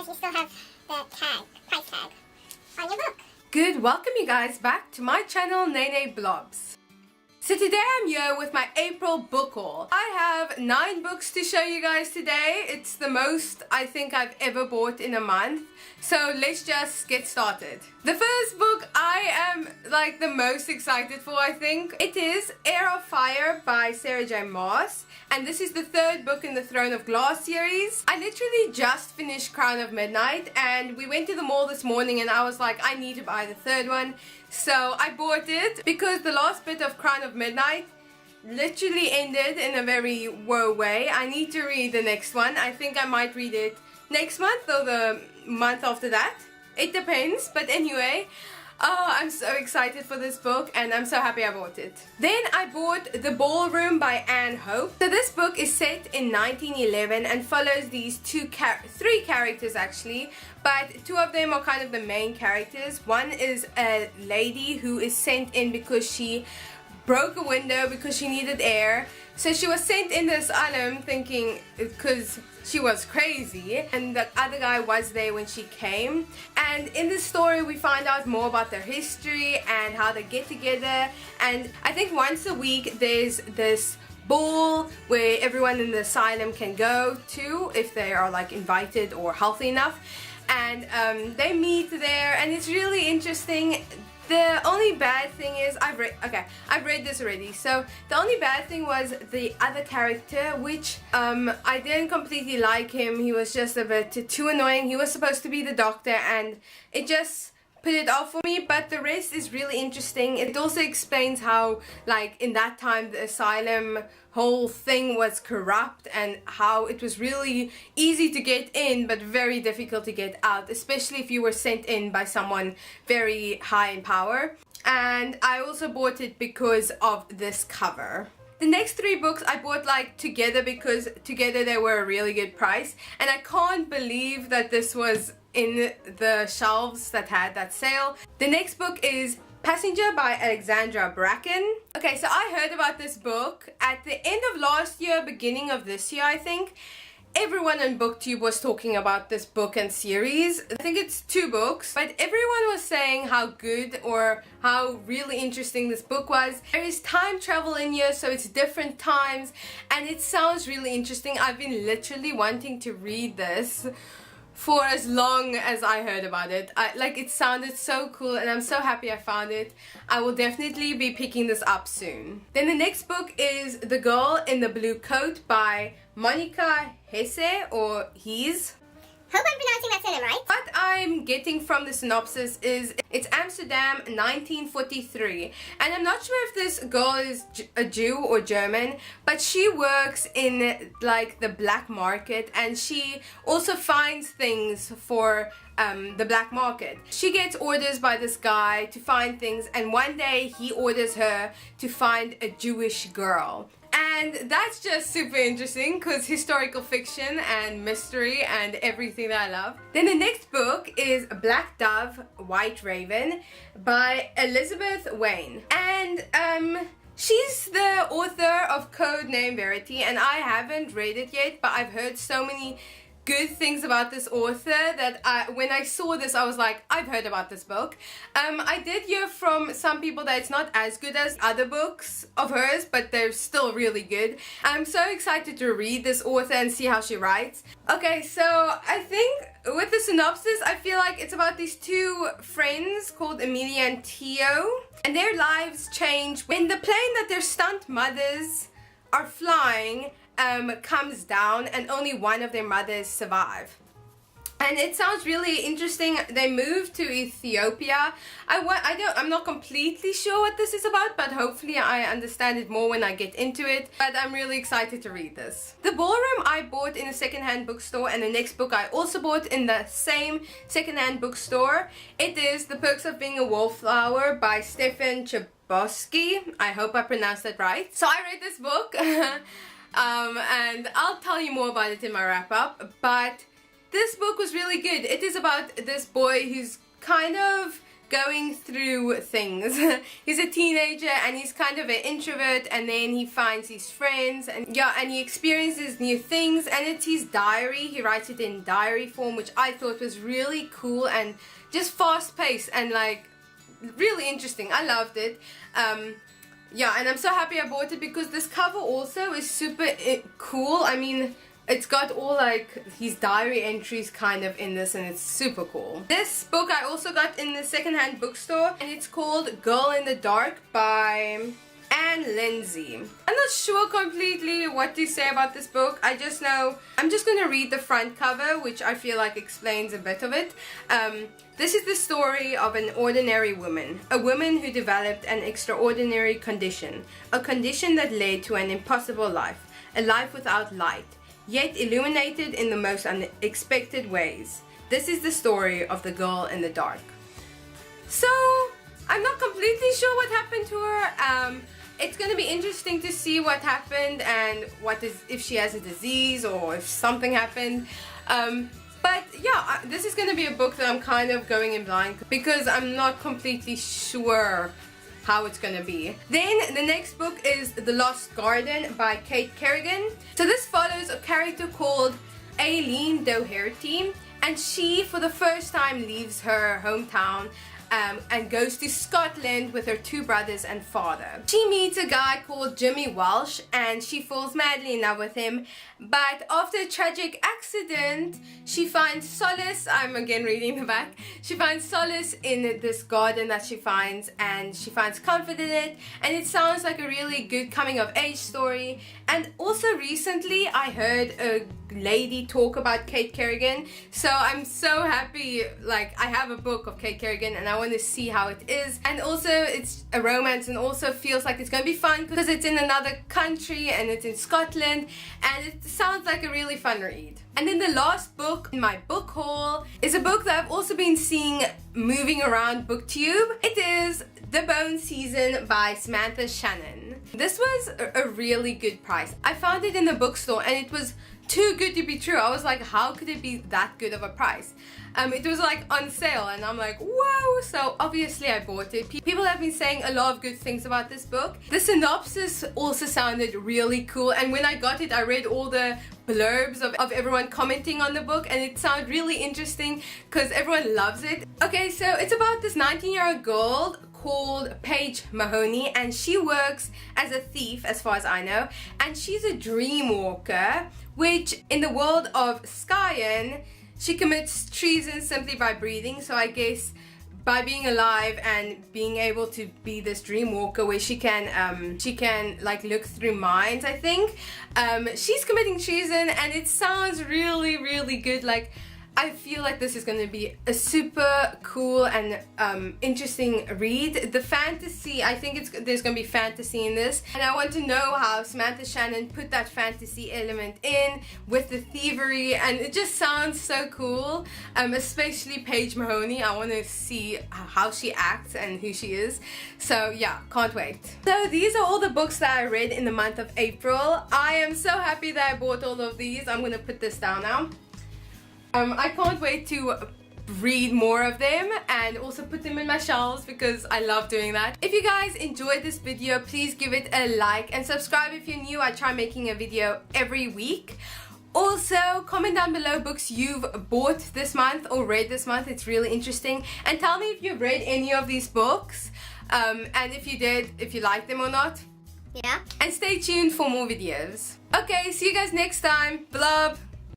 you still have the tag, price tag, on your book. Good, welcome you guys back to my channel, Nene Blobs. So today I'm here with my April book haul. I have 9 books to show you guys today. It's the most I think I've ever bought in a month. So let's just get started. The first book I am like the most excited for, I think. It is Heir of Fire by Sarah J Maas. And this is the 3rd book in the Throne of Glass series. I literally just finished Crown of Midnight and we went to the mall this morning and I was like, I need to buy the 3rd one. So I bought it because the last bit of Crown of Midnight literally ended in a very woe way. I need to read the next one. I think I might read it next month or the month after that. It depends, but anyway. Oh, I'm so excited for this book and I'm so happy I bought it. Then I bought The Ballroom by Anne Hope. So this book is set in 1911 and follows these three characters actually, but 2 of them are kind of the main characters. One is a lady who is sent in because she broke a window because she needed air. So she was sent in the asylum thinking because she was crazy, and the other guy was there when she came. And in this story we find out more about their history and how they get together. And I think once a week there's this ball where everyone in the asylum can go to if they are like invited or healthy enough. And they meet there and it's really interesting. The only bad thing is I've read this already. So the only bad thing was the other character, which I didn't completely like him. He was just a bit too annoying. He was supposed to be the doctor and it just put it off for me, but the rest is really interesting. It also explains how, like, in that time the asylum whole thing was corrupt and how it was really easy to get in but very difficult to get out, especially if you were sent in by someone very high in power. And I also bought it because of this cover. The next 3 books I bought like together because together they were a really good price, and I can't believe that this was in the shelves that had that sale. The next book is Passenger by Alexandra Bracken. Okay, so I heard about this book at the end of last year, beginning of this year I think. Everyone on BookTube was talking about this book and series. I think it's 2 books, but everyone was saying how good or how really interesting this book was. There is time travel in here, so it's different times, and it sounds really interesting. I've been literally wanting to read this for as long as I heard about it. It sounded so cool and I'm so happy I found it. I will definitely be picking this up soon. Then the next book is The Girl in the Blue Coat by Monica Hesse or Hees. Hope I'm pronouncing that surname right. What I'm getting from the synopsis is it's Amsterdam 1943, and I'm not sure if this girl is a Jew or German, but she works in like the black market and she also finds things for the black market. She gets orders by this guy to find things, and one day he orders her to find a Jewish girl. And that's just super interesting because historical fiction and mystery and everything that I love. Then the next book is Black Dove, White Raven by Elizabeth Wayne. And she's the author of Code Name Verity, and I haven't read it yet, but I've heard so many good things about this author that when I saw this I was like, I've heard about this book. I did hear from some people that it's not as good as other books of hers, but they're still really good. I'm so excited to read this author and see how she writes. Okay, so I think with the synopsis I feel like it's about these 2 friends called Amelia and Theo, and their lives change when the plane that their stunt mothers are flying comes down and only one of their mothers survive. And it sounds really interesting. They moved to Ethiopia. I'm not completely sure what this is about, but hopefully I understand it more when I get into it. But I'm really excited to read this. The Ballroom I bought in a secondhand bookstore, and the next book I also bought in the same secondhand bookstore. It is The Perks of Being a Wallflower by Stefan Chbosky. I hope I pronounced that right. So I read this book. And I'll tell you more about it in my wrap-up, but this book was really good. It is about this boy who's kind of going through things. He's a teenager and he's kind of an introvert, and then he finds his friends, and yeah, and he experiences new things, and it's his diary. He writes it in diary form, which I thought was really cool and just fast paced and like really interesting. I loved it. Yeah, and I'm so happy I bought it because this cover also is super cool. I mean, it's got all like his diary entries kind of in this, and it's super cool. This book I also got in the secondhand bookstore, and it's called Girl in the Dark by Anne Lindsay. I'm not sure completely what to say about this book. I just know I'm just gonna read the front cover, which I feel like explains a bit of it. This is the story of an ordinary woman, a woman who developed an extraordinary condition, a condition that led to an impossible life, a life without light, yet illuminated in the most unexpected ways. This is the story of the girl in the dark. So, I'm not completely sure what happened to her. It's going to be interesting to see what happened and if she has a disease or if something happened. But yeah, this is going to be a book that I'm kind of going in blind because I'm not completely sure how it's going to be. Then the next book is The Lost Garden by Kate Kerrigan. So this follows a character called Aileen Doherty, and she for the first time leaves her hometown and goes to Scotland with her two brothers and father. She meets a guy called Jimmy Welsh and she falls madly in love with him, but after a tragic accident she finds solace, I'm again reading the back, she finds solace in this garden that she finds, and she finds comfort in it, and it sounds like a really good coming of age story. And also recently I heard a lady talk about Kate Kerrigan, so I'm so happy, like I have a book of Kate Kerrigan and I want to see how it is. And also it's a romance and also feels like it's going to be fun because it's in another country and it's in Scotland, and it sounds like a really fun read. And then the last book in my book haul is a book that I've also been seeing moving around BookTube. It is The Bone Season by Samantha Shannon. This was a really good price. I found it in the bookstore and it was too good to be true. I was like, how could it be that good of a price? It was like on sale and I'm like, whoa! So obviously I bought it. People have been saying a lot of good things about this book. The synopsis also sounded really cool, and when I got it I read all the blurbs of everyone commenting on the book, and it sounded really interesting because everyone loves it. Okay, so it's about this 19-year-old girl called Paige Mahoney, and she works as a thief as far as I know, and she's a dream walker, which in the world of Skyen she commits treason simply by breathing. So I guess by being alive and being able to be this dream walker where she can like look through minds, I think she's committing treason, and it sounds really good. Like I feel like this is going to be a super cool and interesting read. The fantasy, I think there's going to be fantasy in this, and I want to know how Samantha Shannon put that fantasy element in with the thievery, and it just sounds so cool. Especially Paige Mahoney, I want to see how she acts and who she is. So yeah, can't wait. So these are all the books that I read in the month of April. I am so happy that I bought all of these. I'm going to put this down now. I can't wait to read more of them and also put them in my shelves because I love doing that. If you guys enjoyed this video, please give it a like and subscribe if you're new. I try making a video every week. Also, comment down below books you've bought this month or read this month. It's really interesting. And tell me if you've read any of these books, and if you did, if you liked them or not. Yeah. And stay tuned for more videos. Okay, see you guys next time. Blob!